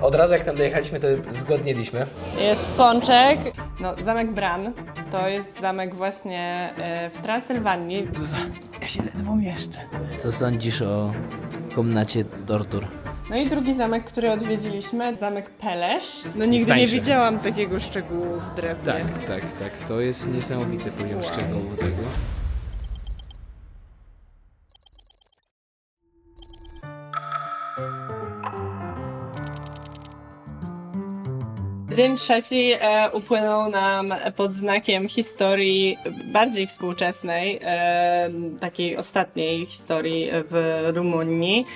Od razu jak tam dojechaliśmy, to zgodniliśmy. Jest Pączek. No, zamek Bran. To jest zamek właśnie w Transylwanii. Ja się ledwo mieszczę. Co sądzisz o komnacie tortur? No i drugi zamek, który odwiedziliśmy, zamek Pelesz. No nigdy nie widziałam takiego szczegółu w drewnie. Tak. To jest niesamowity poziom szczegółu tego. Dzień trzeci upłynął nam pod znakiem historii bardziej współczesnej, takiej ostatniej historii w Rumunii,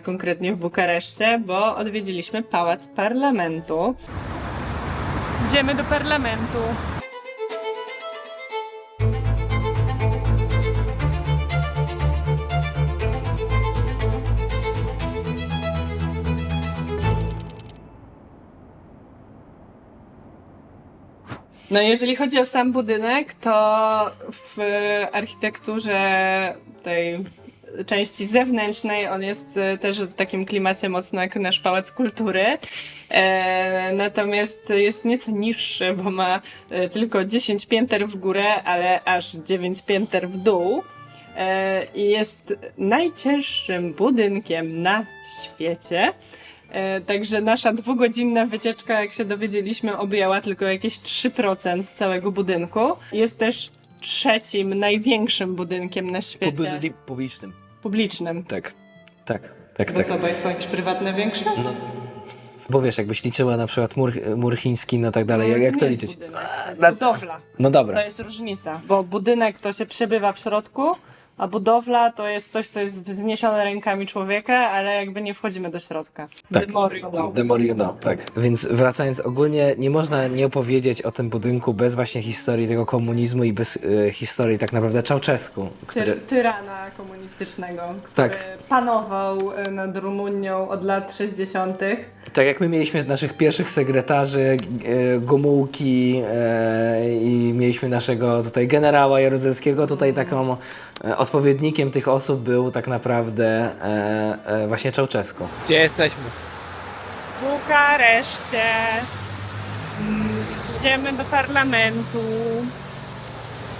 konkretnie w Bukareszcie, bo odwiedziliśmy Pałac Parlamentu. Idziemy do parlamentu. No jeżeli chodzi o sam budynek, to w architekturze tej części zewnętrznej on jest też w takim klimacie mocno jak nasz Pałac Kultury. Natomiast jest nieco niższy, bo ma tylko 10 pięter w górę, ale aż 9 pięter w dół. I jest najcięższym budynkiem na świecie. Także nasza 2-godzinna wycieczka, jak się dowiedzieliśmy, objęła tylko jakieś 3% całego budynku. Jest też trzecim największym budynkiem na świecie. Publicznym. Publicznym. Tak. Bo co, bo są jakieś prywatne większe? No, bo wiesz, jakbyś liczyła na przykład mur chiński, no tak dalej, jak to nie jest liczyć? budynek, to jest budowla. No To dobra. jest różnica, bo budynek to się przebywa w środku, a budowla to jest coś, co jest wzniesione rękami człowieka, ale jakby nie wchodzimy do środka. Tak. The more you know. The more you know, tak. Więc wracając, ogólnie nie można nie opowiedzieć o tym budynku bez właśnie historii tego komunizmu i bez historii tak naprawdę Ceausescu, który... Tyrana komunistycznego, który Tak. panował nad Rumunią od lat 60. Tak jak my mieliśmy naszych pierwszych sekretarzy, Gomułki i mieliśmy naszego tutaj generała Jaruzelskiego, tutaj taką odpowiednikiem tych osób był tak naprawdę właśnie Ceausescu. Gdzie jesteśmy? W Bukareszcie. Idziemy do parlamentu.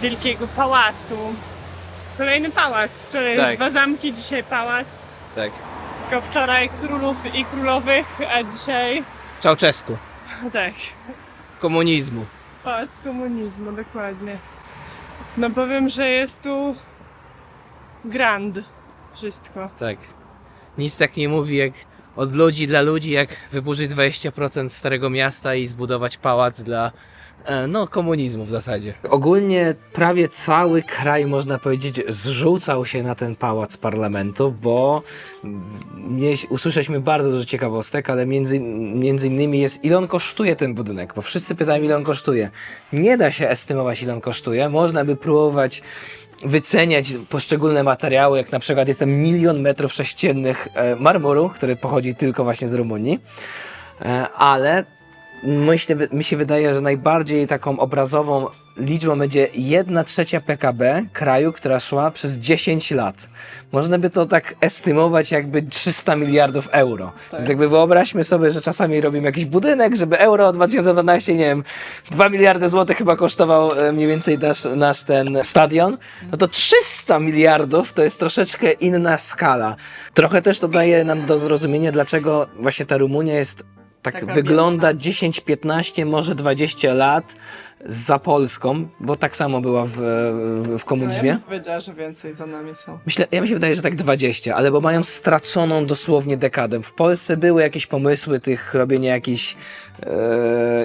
Wielkiego pałacu. Kolejny pałac. Wczoraj Tak. 2 zamki, dzisiaj pałac. Tak. Tylko wczoraj królów i królowych, a dzisiaj... Ceausescu. Tak. Komunizmu. Pałac komunizmu, dokładnie. No powiem, że jest tu grand wszystko. Tak. Nic tak nie mówi jak od ludzi dla ludzi, jak wyburzyć 20% starego miasta i zbudować pałac dla komunizmu w zasadzie. Ogólnie prawie cały kraj, można powiedzieć, zrzucał się na ten pałac parlamentu, bo usłyszeliśmy bardzo dużo ciekawostek, ale między innymi jest, ile on kosztuje ten budynek, bo wszyscy pytają, ile on kosztuje. Nie da się estymować, ile on kosztuje. Można by próbować wyceniać poszczególne materiały, jak na przykład jest tam 1 000 000 metrów sześciennych marmuru, który pochodzi tylko właśnie z Rumunii, ale mi się wydaje, że najbardziej taką obrazową liczbą będzie 1/3 PKB kraju, która szła przez 10 lat. Można by to tak estymować jakby 300 miliardów euro. Tak. Więc jakby wyobraźmy sobie, że czasami robimy jakiś budynek, żeby euro 2012, nie wiem, 2 miliardy złotych chyba kosztował mniej więcej nasz ten stadion. No to 300 miliardów to jest troszeczkę inna skala. Trochę też to daje nam do zrozumienia, dlaczego właśnie ta Rumunia jest Taka wygląda wielka. 10, 15, może 20 lat za Polską, bo tak samo była w komunizmie. Ja bym powiedziała, że więcej za nami są. Ja mi się wydaje, że tak 20, ale bo mają straconą dosłownie dekadę. W Polsce były jakieś pomysły tych robienia jakichś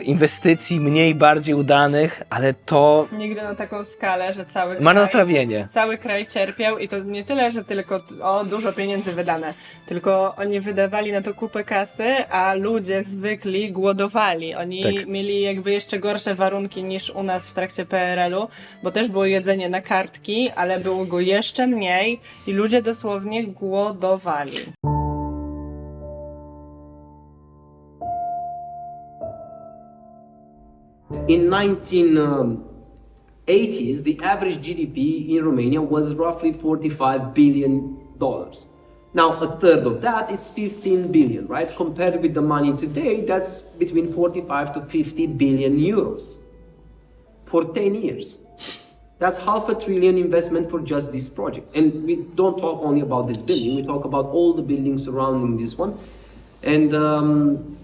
inwestycji mniej, bardziej udanych, ale to Nigdy na taką skalę, że marnotrawienie. cały kraj cierpiał i to nie tyle, że tylko dużo pieniędzy wydane, tylko oni wydawali na to kupę kasy, a ludzie zwykli głodowali. Oni Tak. mieli jakby jeszcze gorsze warunki niż u nas w trakcie PRL-u, bo też było jedzenie na kartki, ale było go jeszcze mniej i ludzie dosłownie głodowali. In 1980s, the average GDP in Romania was roughly $45 billion. Now, a third of that is 15 billion, right? Compared with the money today, that's between 45 to 50 billion euros for 10 years. That's half a trillion investment for just this project. And we don't talk only about this building, we talk about all the buildings surrounding this one. And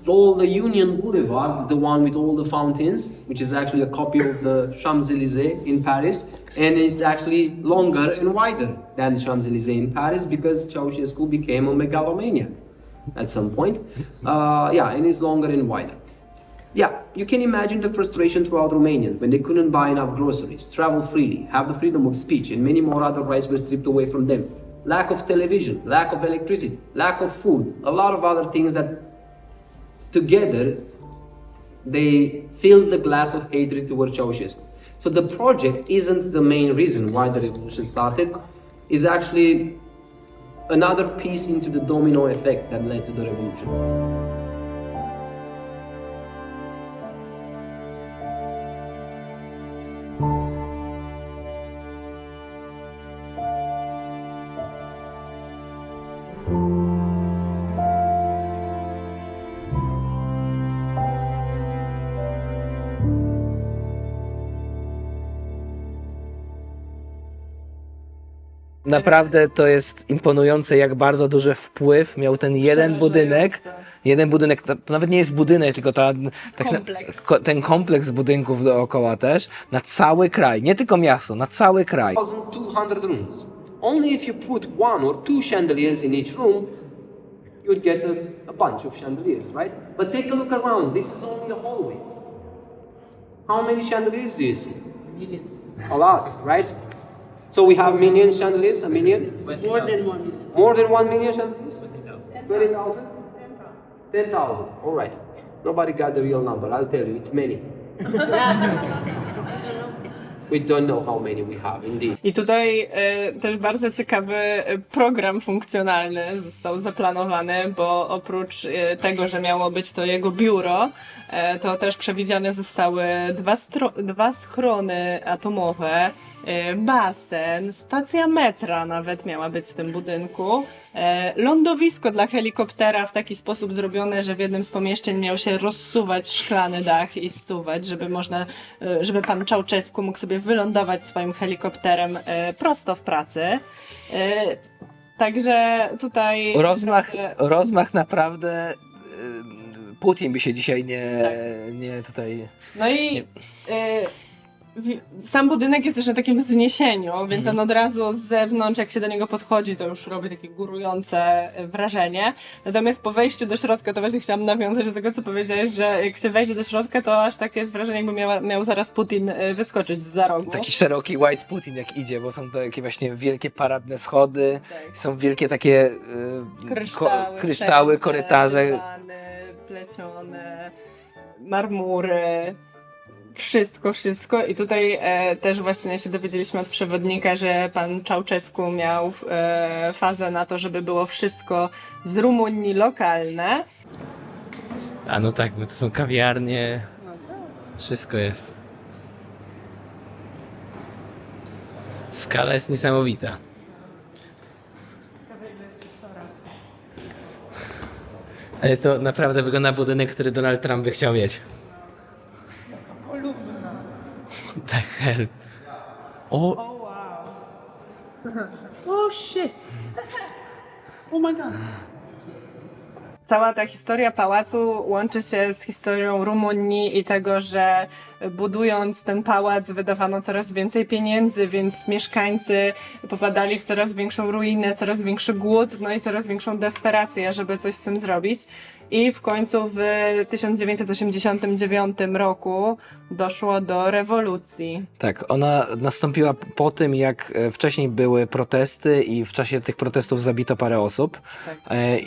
all the Union Boulevard, the one with all the fountains, which is actually a copy of the Champs-Élysées in Paris, and it's actually longer and wider than Champs-Élysées in Paris because Ceausescu became a megalomaniac at some point. Yeah, and it's longer and wider. Yeah, you can imagine the frustration throughout Romanians when they couldn't buy enough groceries, travel freely, have the freedom of speech, and many more other rights were stripped away from them. Lack of television, lack of electricity, lack of food, a lot of other things that together they fill the glass of hatred towards Ceausescu. So the project isn't the main reason why the revolution started, is actually another piece into the domino effect that led to the revolution. Naprawdę to jest imponujące, jak bardzo duży wpływ miał ten jeden budynek. Jeden budynek, to nawet nie jest budynek, tylko Kompleks. ten kompleks budynków dookoła też, na cały kraj, nie tylko miasto, na cały kraj. 1,200 rooms. Only if you put one or two chandeliers in each room, you'd get a bunch of chandeliers, right? But take a look around. This is only a hallway. How many chandeliers do you see? A lot, right? So we have million chandeliers, a million? More than one. More than 1 million chandeliers? 20,000? 10,000. All right. Nobody got the real number. I'll tell you, it's many. We don't know how many we have, indeed. I tutaj też bardzo ciekawy program funkcjonalny został zaplanowany, bo oprócz tego, że miało być to jego biuro, to też przewidziane zostały dwa schrony atomowe, basen, stacja metra nawet miała być w tym budynku, lądowisko dla helikoptera w taki sposób zrobione, że w jednym z pomieszczeń miał się rozsuwać szklany dach i zsuwać, żeby pan Ceausescu mógł sobie wylądować swoim helikopterem prosto w pracy. Także tutaj... Rozmach naprawdę, Putin by się dzisiaj nie tutaj... No i sam budynek jest też na takim wzniesieniu, więc on od razu z zewnątrz, jak się do niego podchodzi, to już robi takie górujące wrażenie. Natomiast po wejściu do środka, to właśnie chciałam nawiązać do tego, co powiedziałeś, że jak się wejdzie do środka, to aż takie jest wrażenie, jakby miał zaraz Putin wyskoczyć zza rogu. Taki szeroki White Putin jak idzie, bo są to takie właśnie wielkie paradne schody, Tak. są wielkie takie kryształy, korytarze. Dywany, plecione, marmury. Wszystko. I tutaj też właśnie się dowiedzieliśmy od przewodnika, że pan Ceausescu miał fazę na to, żeby było wszystko z Rumunii lokalne. A no tak, bo to są kawiarnie, wszystko jest. Skala jest niesamowita. Ale to naprawdę wygląda na budynek, który Donald Trump by chciał mieć. What the hell? O, Oh shit! Oh my god! Cała ta historia pałacu łączy się z historią Rumunii i tego, że budując ten pałac wydawano coraz więcej pieniędzy, więc mieszkańcy popadali w coraz większą ruinę, coraz większy głód, no i coraz większą desperację, żeby coś z tym zrobić. I w końcu w 1989 roku doszło do rewolucji. Tak, ona nastąpiła po tym, jak wcześniej były protesty i w czasie tych protestów zabito parę osób. Tak.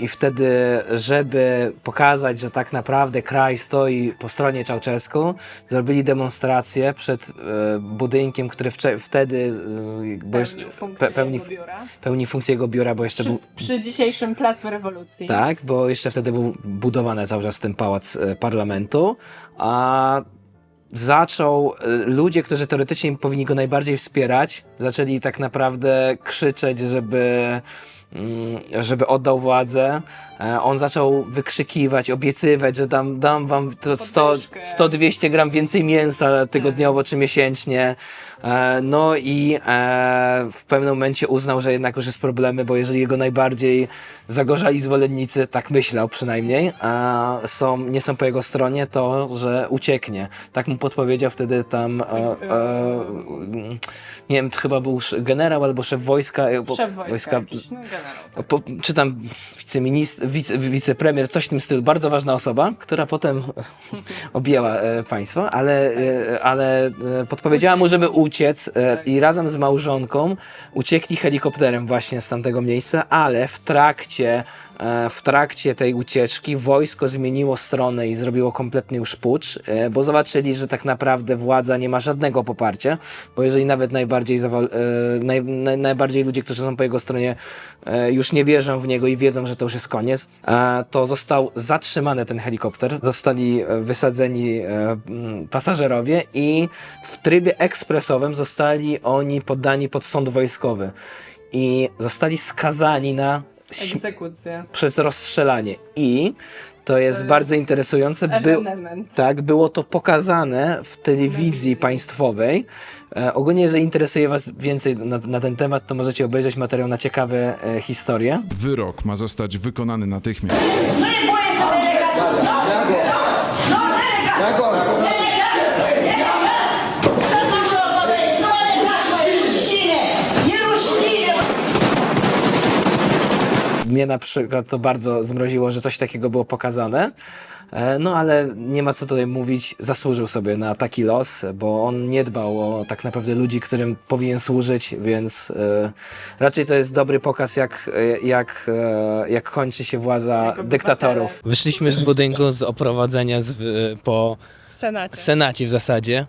I wtedy, żeby pokazać, że tak naprawdę kraj stoi po stronie Ceausescu, zrobili demonstrację przed budynkiem, który wtedy pełni funkcję jego biura, bo jeszcze był... Przy dzisiejszym placu rewolucji. Tak, bo jeszcze wtedy był budowany cały czas ten pałac parlamentu, a ludzie, którzy teoretycznie powinni go najbardziej wspierać, zaczęli tak naprawdę krzyczeć, żeby żeby oddał władzę. On zaczął wykrzykiwać, obiecywać, że dam wam to 100-200 gram więcej mięsa tygodniowo czy miesięcznie. No i w pewnym momencie uznał, że jednak już jest problemy, bo jeżeli jego najbardziej zagorzali zwolennicy, tak myślał przynajmniej, nie są po jego stronie, to że ucieknie. Tak mu podpowiedział wtedy tam nie wiem, to chyba był generał albo szef wojska. Szef wojska jakiś, no generał. Czy tam wicepremier, coś w tym stylu. Bardzo ważna osoba, która potem objęła państwo, ale podpowiedziała mu, żeby uciec i razem z małżonką uciekli helikopterem właśnie z tamtego miejsca, ale w trakcie tej ucieczki wojsko zmieniło stronę i zrobiło kompletny już pucz, bo zobaczyli, że tak naprawdę władza nie ma żadnego poparcia, bo jeżeli nawet najbardziej ludzie, którzy są po jego stronie, już nie wierzą w niego i wiedzą, że to już jest koniec, to został zatrzymany ten helikopter, zostali wysadzeni pasażerowie i w trybie ekspresowym zostali oni poddani pod sąd wojskowy i zostali skazani na Egzekucja. przez rozstrzelanie. I to jest bardzo interesujące. Tak, było to pokazane w telewizji państwowej. Ogólnie, jeżeli interesuje Was więcej na ten temat, to możecie obejrzeć materiał na ciekawe historie. Wyrok ma zostać wykonany natychmiast. Mnie na przykład to bardzo zmroziło, że coś takiego było pokazane. No ale nie ma co tutaj mówić, zasłużył sobie na taki los, bo on nie dbał o tak naprawdę ludzi, którym powinien służyć, więc raczej to jest dobry pokaz, jak kończy się władza dyktatorów. Wyszliśmy z budynku z oprowadzenia po Senacie. Senacie w zasadzie.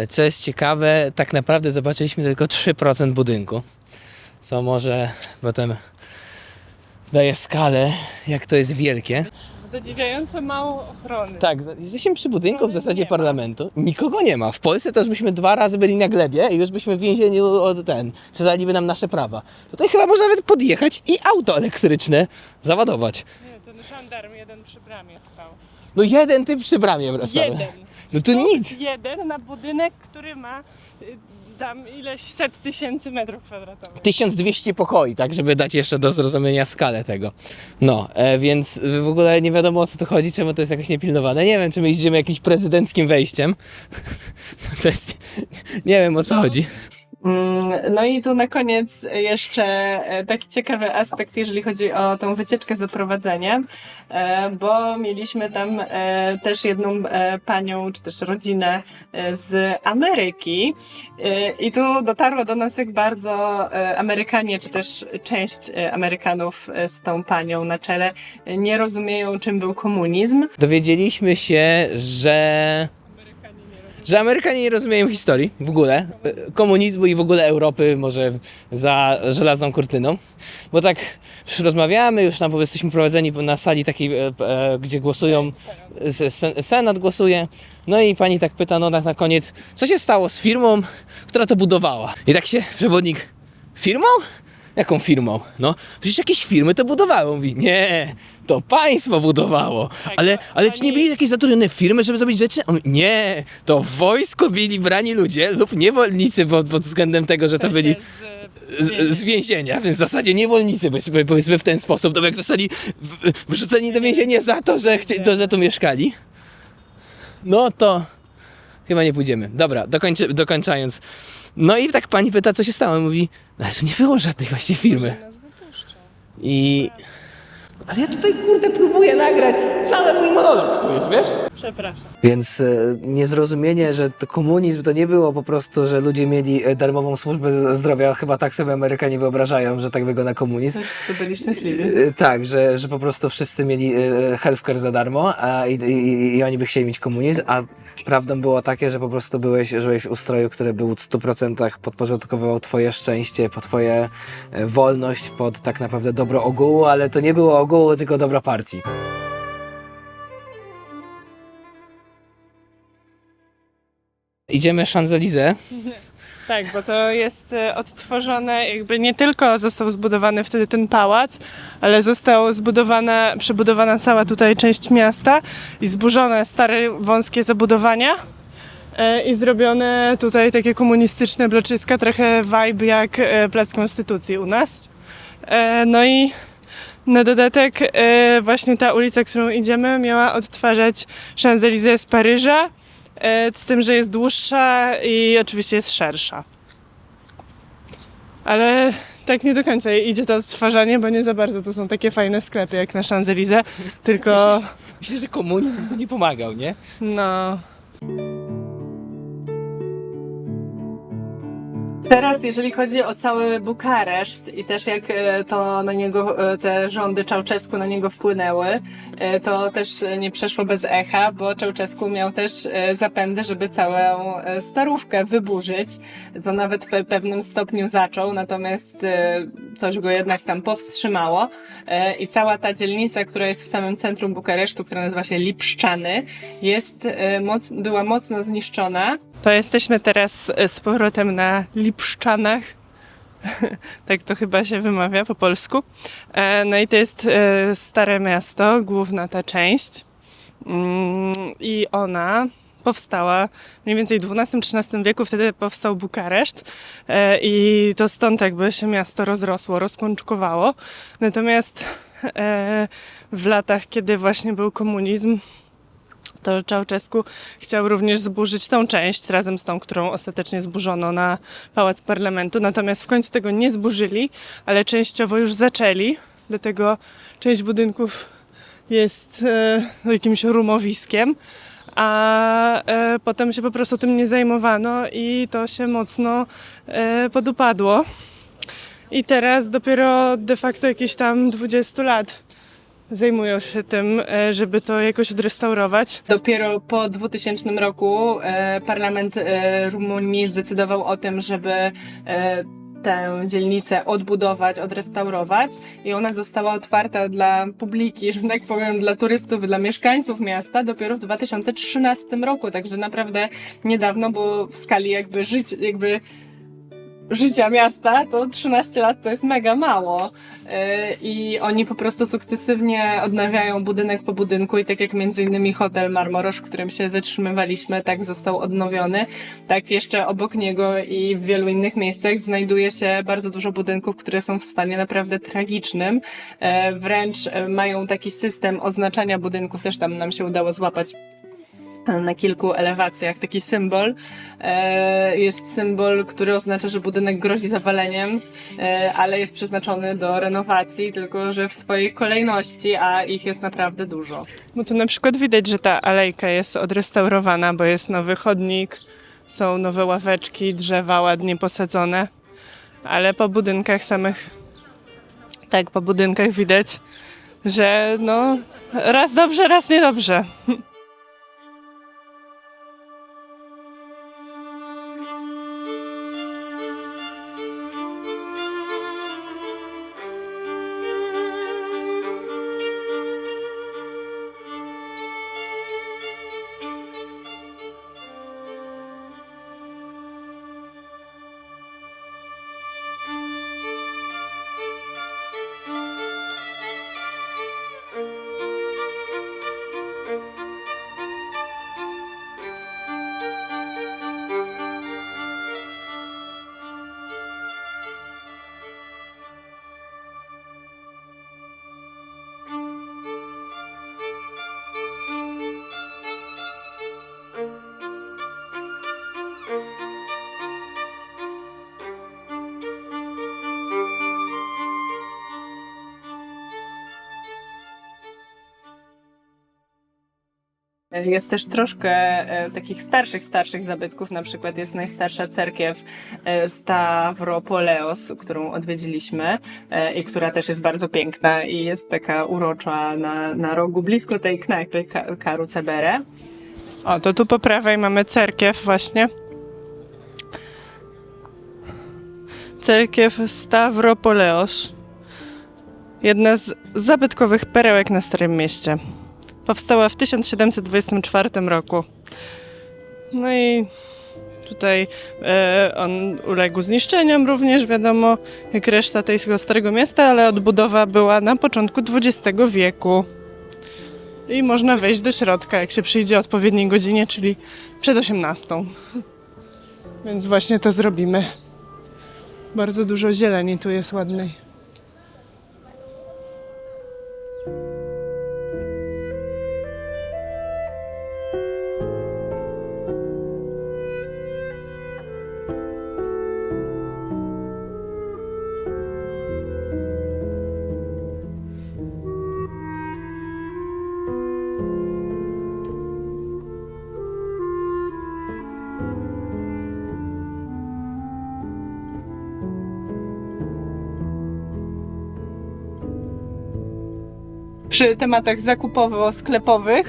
Co jest ciekawe, tak naprawdę zobaczyliśmy tylko 3% budynku, co może potem daje skalę, jak to jest wielkie. Zadziwiająco mało ochrony. Tak, jesteśmy przy budynku w zasadzie parlamentu. Nikogo nie ma. W Polsce to już byśmy 2 razy byli na glebie i już byśmy w więzieniu czytaliby nam nasze prawa. Tutaj chyba można nawet podjechać i auto elektryczne załadować. Nie, ten żandarm jeden przy bramie stał. No jeden typ przy bramie wracamy. Jeden. No to nic. Jeden na budynek, który ma tam ileś set tysięcy metrów kwadratowych. 1200 pokoi, tak, żeby dać jeszcze do zrozumienia skalę tego. No, więc w ogóle nie wiadomo, o co tu chodzi, czemu to jest jakoś niepilnowane. Nie wiem, czy my idziemy jakimś prezydenckim wejściem. To jest... Nie wiem, o co chodzi. No i tu na koniec jeszcze taki ciekawy aspekt, jeżeli chodzi o tą wycieczkę z oprowadzeniem, bo mieliśmy tam też jedną panią, czy też rodzinę z Ameryki i tu dotarło do nas, jak bardzo Amerykanie, czy też część Amerykanów z tą panią na czele nie rozumieją, czym był komunizm. Dowiedzieliśmy się, że Amerykanie nie rozumieją historii w ogóle, komunizmu i w ogóle Europy może za żelazną kurtyną, bo tak już rozmawiamy, już tam jesteśmy prowadzeni na sali takiej, gdzie głosują, Senat głosuje, no i pani tak pyta, no na koniec, co się stało z firmą, która to budowała? I tak się przewodnik, firmą? Jaką firmą? No, przecież jakieś firmy to budowały. Mówi, nie, to państwo budowało. Ale czy nie byli jakieś zatrudnione firmy, żeby zrobić rzeczy? On mówi, nie, to w wojsku byli brani ludzie lub niewolnicy pod względem tego, że to byli z więzienia, więc w zasadzie niewolnicy, powiedzmy w ten sposób, to jak zostali wrzuceni do więzienia za to, że tu mieszkali. No to chyba nie pójdziemy. Dobra, dokończając. No i tak pani pyta, co się stało. Mówi, no ale to nie było żadnej właśnie firmy. Ale ja tutaj, kurde, próbuję nagrać cały mój monolog, psujesz, wiesz? Przepraszam. Więc niezrozumienie, że to komunizm to nie było po prostu, że ludzie mieli darmową służbę zdrowia. Chyba tak sobie Amerykanie wyobrażają, że tak wygląda komunizm. Wszyscy byli szczęśliwi. Tak, że po prostu wszyscy mieli healthcare za darmo i oni by chcieli mieć komunizm, a prawdą było takie, że po prostu żyłeś w ustroju, który był w 100% podporządkowywał twoje szczęście, pod twoje wolność, pod tak naprawdę dobro ogółu, ale to nie było ogółu, tylko dobro partii. Idziemy Champs-Élysées. Tak, bo to jest odtworzone, jakby nie tylko został zbudowany wtedy ten pałac, ale została przebudowana cała tutaj część miasta i zburzone stare, wąskie zabudowania i zrobione tutaj takie komunistyczne bloczyska, trochę vibe jak Plac Konstytucji u nas. No i na dodatek właśnie ta ulica, którą idziemy, miała odtwarzać Champs-Élysées z Paryża, z tym, że jest dłuższa i oczywiście jest szersza. Ale tak nie do końca idzie to odtwarzanie, bo nie za bardzo to są takie fajne sklepy jak na Champs-Élysées, tylko Myślę, że komunizm tu nie pomagał, nie? no... Teraz, jeżeli chodzi o cały Bukareszt i też jak to na niego, te rządy Ceausescu na niego wpłynęły, to też nie przeszło bez echa, bo Ceausescu miał też zapędy, żeby całą Starówkę wyburzyć, co nawet w pewnym stopniu zaczął, natomiast coś go jednak tam powstrzymało i cała ta dzielnica, która jest w samym centrum Bukaresztu, która nazywa się Lipszczany, była mocno zniszczona. To jesteśmy teraz z powrotem na Lipszczanach. Tak to chyba się wymawia po polsku. No i to jest stare miasto, główna ta część. I ona powstała mniej więcej w XII-XIII wieku, wtedy powstał Bukareszt i to stąd jakby się miasto rozrosło, rozkączkowało. Natomiast w latach, kiedy właśnie był komunizm, to Ceausescu chciał również zburzyć tą część, razem z tą, którą ostatecznie zburzono na Pałac Parlamentu. Natomiast w końcu tego nie zburzyli, ale częściowo już zaczęli. Dlatego część budynków jest jakimś rumowiskiem, a potem się po prostu tym nie zajmowano i to się mocno podupadło. I teraz dopiero de facto jakieś tam 20 lat zajmują się tym, żeby to jakoś odrestaurować. Dopiero po 2000 roku parlament Rumunii zdecydował o tym, żeby tę dzielnicę odbudować, odrestaurować i ona została otwarta dla publiki, że tak powiem, dla turystów, dla mieszkańców miasta dopiero w 2013 roku, także naprawdę niedawno, bo w skali życia miasta, to 13 lat to jest mega mało i oni po prostu sukcesywnie odnawiają budynek po budynku i tak jak między innymi hotel Marmoroż, w którym się zatrzymywaliśmy, tak został odnowiony, tak jeszcze obok niego i w wielu innych miejscach znajduje się bardzo dużo budynków, które są w stanie naprawdę tragicznym, wręcz mają taki system oznaczania budynków, też tam nam się udało złapać na kilku elewacjach taki symbol. Jest symbol, który oznacza, że budynek grozi zawaleniem, ale jest przeznaczony do renowacji, tylko że w swojej kolejności, a ich jest naprawdę dużo. Bo tu na przykład widać, że ta alejka jest odrestaurowana, bo jest nowy chodnik, są nowe ławeczki, drzewa ładnie posadzone, ale po budynkach widać, że no raz dobrze, raz niedobrze. Jest też troszkę takich starszych zabytków, na przykład jest najstarsza cerkiew Stavropoleos, którą odwiedziliśmy i która też jest bardzo piękna i jest taka urocza na rogu, blisko tej knajpy Karu Cebere. O, to tu po prawej mamy cerkiew właśnie. Cerkiew Stavropoleos. Jedna z zabytkowych perełek na Starym Mieście. Powstała w 1724 roku. No i Tutaj on uległ zniszczeniom również, wiadomo, jak reszta tego starego miasta, ale odbudowa była na początku XX wieku. I można wejść do środka, jak się przyjdzie o odpowiedniej godzinie, czyli przed 18. Więc właśnie to zrobimy. Bardzo dużo zieleni tu jest ładnej. Przy tematach zakupowo-sklepowych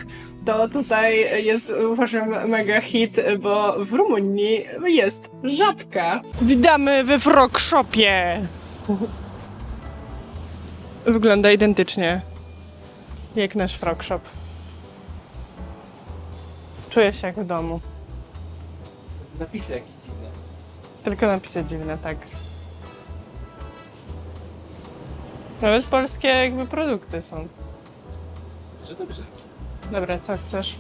to tutaj jest, uważam, mega hit, bo w Rumunii jest żabka. Witamy we Frog Shopie! Wygląda identycznie jak nasz Frog Shop. Czuję się jak w domu. Napisy jakieś dziwne. Tylko napisy dziwne, tak. Nawet polskie jakby produkty są. Że dobrze. Dobra, co chcesz?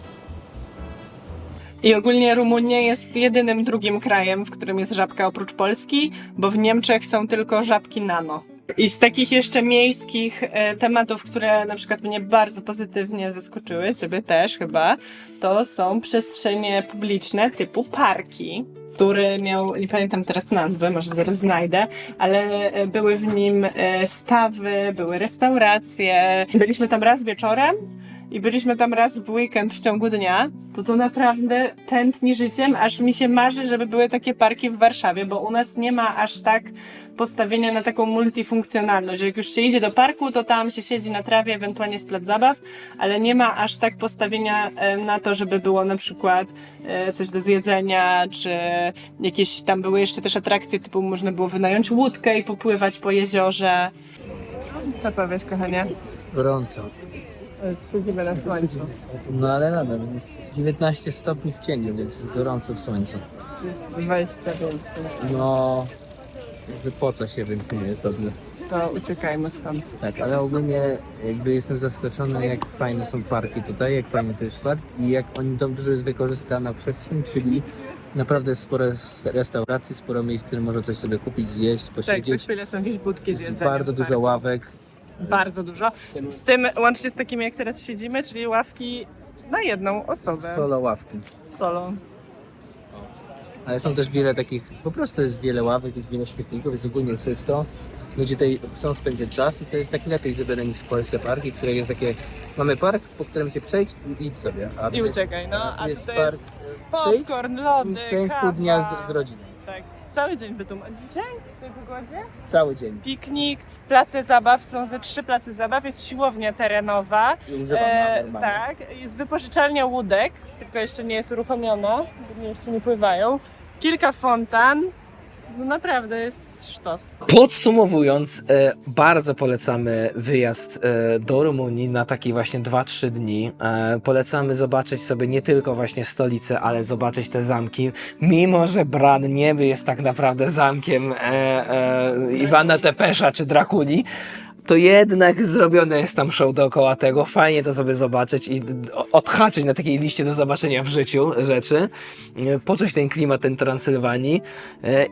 I ogólnie Rumunia jest jedynym drugim krajem, w którym jest żabka oprócz Polski, bo w Niemczech są tylko żabki nano. I z takich jeszcze miejskich tematów, które na przykład mnie bardzo pozytywnie zaskoczyły, ciebie też chyba, to są przestrzenie publiczne typu parki, który miał, nie pamiętam teraz nazwy, może zaraz znajdę, ale były w nim stawy, były restauracje. Byliśmy tam raz wieczorem i byliśmy tam raz w weekend w ciągu dnia. To naprawdę tętni życiem, aż mi się marzy, żeby były takie parki w Warszawie, bo u nas nie ma aż tak postawienia na taką multifunkcjonalność, że jak już się idzie do parku, to tam się siedzi na trawie, ewentualnie jest plac zabaw, ale nie ma aż tak postawienia na to, żeby było na przykład coś do zjedzenia, czy jakieś tam były jeszcze też atrakcje typu można było wynająć łódkę i popływać po jeziorze. Co powiesz, kochanie? Gorąco. Siedzimy na słońcu. No ale nadal, jest 19 stopni w cieniu, więc jest gorąco w słońcu. Jest 20, więc No, wypoca się, więc nie jest dobrze. to uciekajmy stąd. Tak, ale ogólnie jakby jestem zaskoczony, jak fajne są parki tutaj, jak fajny to jest park i jak oni dobrze jest wykorzystana przestrzeń, czyli naprawdę sporo restauracji, sporo miejsc, w którym można coś sobie kupić, zjeść, Tak, co posiedzieć. chwilę są jakieś budki z Jest jedzeniem. bardzo dużo ławek. Bardzo dużo. Z tym łącznie z takimi jak teraz siedzimy, czyli ławki na jedną osobę. Solo ławki. Solo. Ale są też wiele takich, po prostu jest wiele ławek, jest wiele śmietników, jest ogólnie czysto. Ludzie tutaj chcą spędzić czas i to jest tak lepiej zrobione niż w Polsce parki, które jest takie, mamy park, po którym się przejdź i idź sobie. A I tu jest, uciekaj, no. tu A jest tutaj park, jest przyjdź popcorn, lody, i spędź pół dnia kawa. z rodziną. Tak. Cały dzień bytum. A dzisiaj w tej pogodzie? Cały dzień. Piknik, place zabaw, są ze 3 place zabaw, jest siłownia terenowa. I używam normalnie. Tak, jest wypożyczalnia łódek, tylko jeszcze nie jest uruchomiona, bo jeszcze nie pływają. Kilka fontan. No naprawdę jest sztos. Podsumowując, bardzo polecamy wyjazd do Rumunii na taki właśnie 2-3 dni. Polecamy zobaczyć sobie nie tylko właśnie stolicę, ale zobaczyć te zamki. Mimo że Bran nie jest tak naprawdę zamkiem Iwana Tepesza czy Drakuli, to jednak zrobione jest tam show dookoła tego. Fajnie to sobie zobaczyć i odhaczyć na takiej liście do zobaczenia w życiu rzeczy. Poczuć ten klimat, ten Transylwanii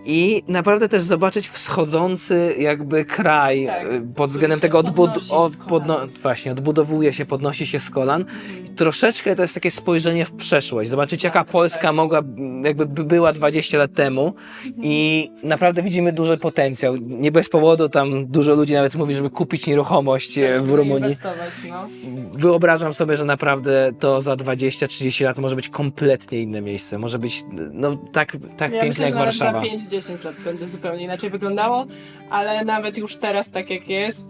i naprawdę też zobaczyć wschodzący jakby kraj Tak. pod względem tego podnosi z kolan. właśnie odbudowuje się, podnosi się z kolan. Troszeczkę to jest takie spojrzenie w przeszłość. Zobaczyć jaka Polska mogła, jakby była 20 lat temu i naprawdę widzimy duży potencjał. Nie bez powodu tam dużo ludzi nawet mówi, żeby kupić nieruchomość w Rumunii. Inwestować, no. Wyobrażam sobie, że naprawdę to za 20-30 lat może być kompletnie inne miejsce. Może być no, tak Ja piękne myślę, jak że nawet za Warszawa. 5-10 lat będzie zupełnie inaczej wyglądało, ale nawet już teraz tak jak jest,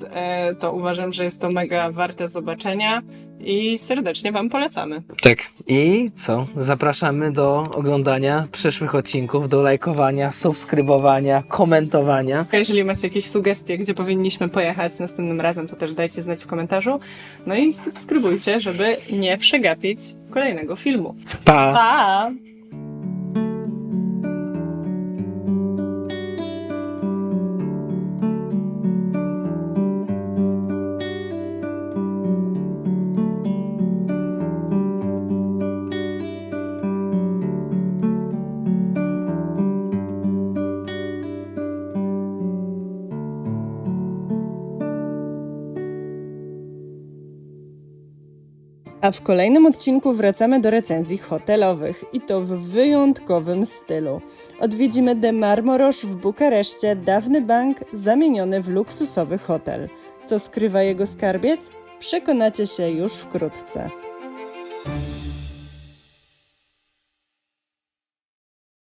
to uważam, że jest to mega warte zobaczenia i serdecznie Wam polecamy. Tak. I co? Zapraszamy do oglądania przyszłych odcinków, do lajkowania, subskrybowania, komentowania. Jeżeli macie jakieś sugestie, gdzie powinniśmy pojechać następnym razem, to też dajcie znać w komentarzu. No i subskrybujcie, żeby nie przegapić kolejnego filmu. Pa! Pa! A w kolejnym odcinku wracamy do recenzji hotelowych i to w wyjątkowym stylu. Odwiedzimy De Marmoroż w Bukareszcie, dawny bank zamieniony w luksusowy hotel. Co skrywa jego skarbiec? Przekonacie się już wkrótce.